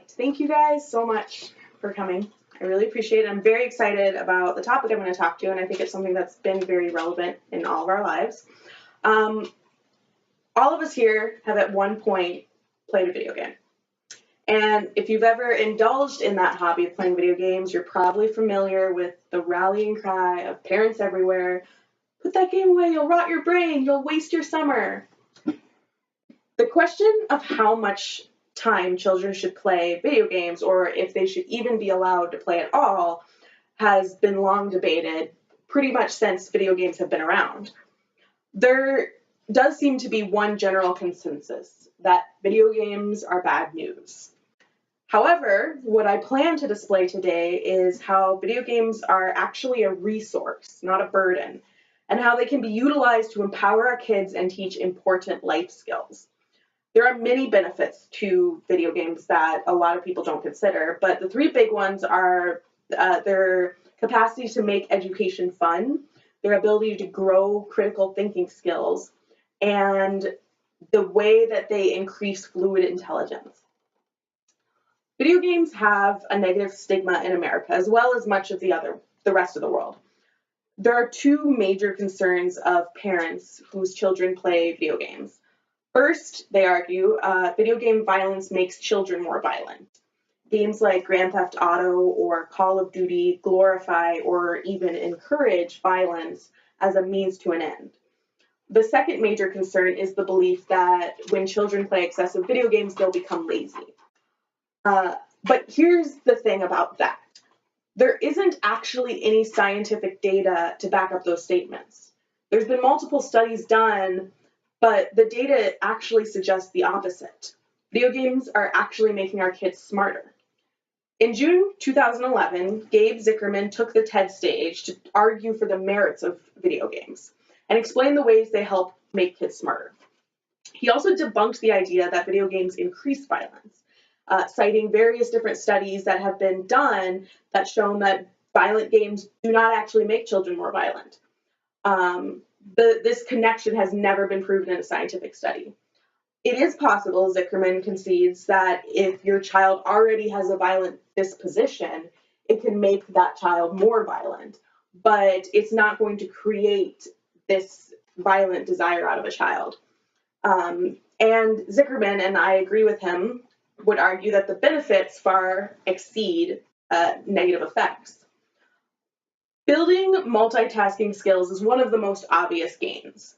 right. Thank you guys so much for coming. I really appreciate it. I'm very excited about the topic I'm going to talk to, and I think it's something that's been very relevant in all of our lives. All of us here have at one point played a video game. And if you've ever indulged in that hobby of playing video games, you're probably familiar with the rallying cry of parents everywhere. Put that game away, you'll rot your brain, you'll waste your summer. The question of how much time children should play video games, or if they should even be allowed to play at all, has been long debated pretty much since video games have been around. There does seem to be one general consensus that video games are bad news. However, what I plan to display today is how video games are actually a resource, not a burden, and how they can be utilized to empower our kids and teach important life skills. There are many benefits to video games that a lot of people don't consider, but the three big ones are their capacity to make education fun, their ability to grow critical thinking skills, and the way that they increase fluid intelligence. Video games have a negative stigma in America, as well as much of the rest of the world. There are two major concerns of parents whose children play video games. First, they argue, video game violence makes children more violent. Games like Grand Theft Auto or Call of Duty glorify or even encourage violence as a means to an end. The second major concern is the belief that when children play excessive video games, they'll become lazy. But here's the thing about that. There isn't actually any scientific data to back up those statements. There's been multiple studies done, but the data actually suggests the opposite. Video games are actually making our kids smarter. In June 2011, Gabe Zickerman took the TED stage to argue for the merits of video games and explain the ways they help make kids smarter. He also debunked the idea that video games increase violence, citing various different studies that have been done that shown that violent games do not actually make children more violent. This connection has never been proven in a scientific study. It is possible, Zickerman concedes, that if your child already has a violent disposition, it can make that child more violent, but it's not going to create this violent desire out of a child. And Zickerman, and I agree with him, would argue that the benefits far exceed negative effects. Building multitasking skills is one of the most obvious gains.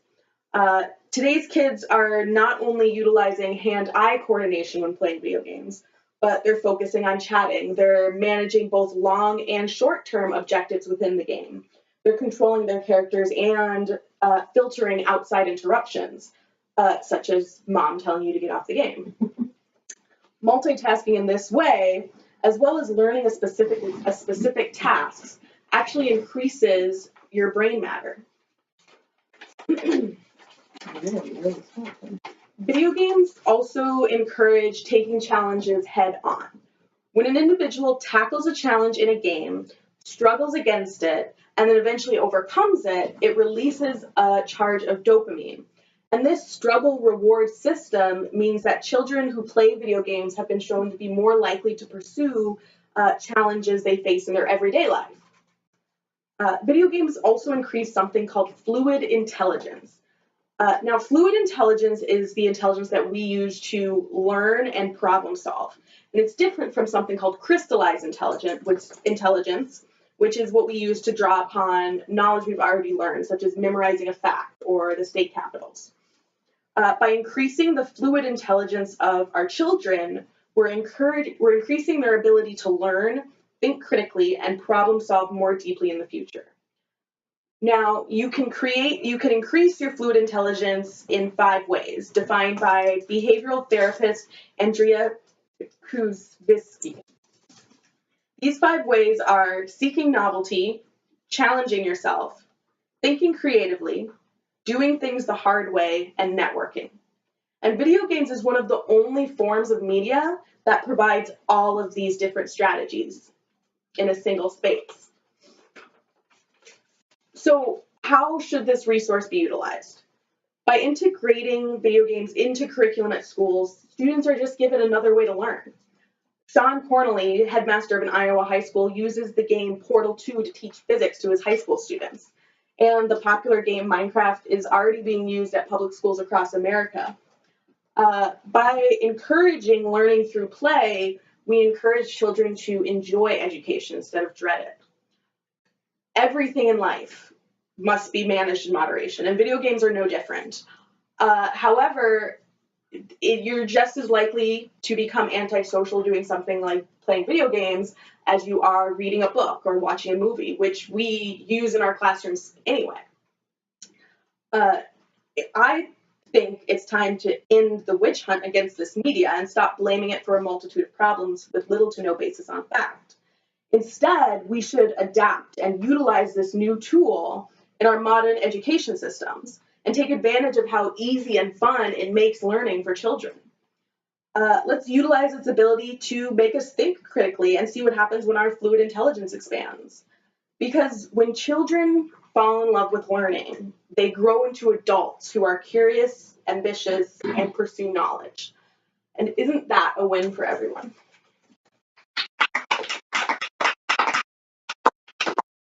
Today's kids are not only utilizing hand-eye coordination when playing video games, but they're focusing on chatting. They're managing both long and short-term objectives within the game. They're controlling their characters and filtering outside interruptions, such as mom telling you to get off the game. Multitasking in this way, as well as learning a specific task, actually increases your brain matter. Video games also encourage taking challenges head on. When an individual tackles a challenge in a game, struggles against it, and then eventually overcomes it, it releases a charge of dopamine. And this struggle reward system means that children who play video games have been shown to be more likely to pursue challenges they face in their everyday life. Video games also increase something called fluid intelligence. Now, fluid intelligence is the intelligence that we use to learn and problem solve. And it's different from something called crystallized intelligence, which is what we use to draw upon knowledge we've already learned, such as memorizing a fact or the state capitals. By increasing the fluid intelligence of our children, we're increasing their ability to learn, think critically, and problem solve more deeply in the future. Now, you can increase your fluid intelligence in 5 ways, defined by behavioral therapist Andrea Kuzvisky. These 5 ways are seeking novelty, challenging yourself, thinking creatively, doing things the hard way, and networking. And video games is one of the only forms of media that provides all of these different strategies in a single space. So how should this resource be utilized? By integrating video games into curriculum at schools, students are just given another way to learn. Sean Cornely, headmaster of an Iowa high school, uses the game Portal 2 to teach physics to his high school students. And the popular game Minecraft is already being used at public schools across America. By encouraging learning through play, we encourage children to enjoy education instead of dread it. Everything in life must be managed in moderation, and video games are no different. However, you're just as likely to become antisocial doing something like playing video games as you are reading a book or watching a movie, which we use in our classrooms anyway. I think it's time to end the witch hunt against this media and stop blaming it for a multitude of problems with little to no basis on fact. Instead, we should adapt and utilize this new tool in our modern education systems and take advantage of how easy and fun it makes learning for children. Let's utilize its ability to make us think critically and see what happens when our fluid intelligence expands. Because when children fall in love with learning, they grow into adults who are curious, ambitious, and pursue knowledge. And isn't that a win for everyone?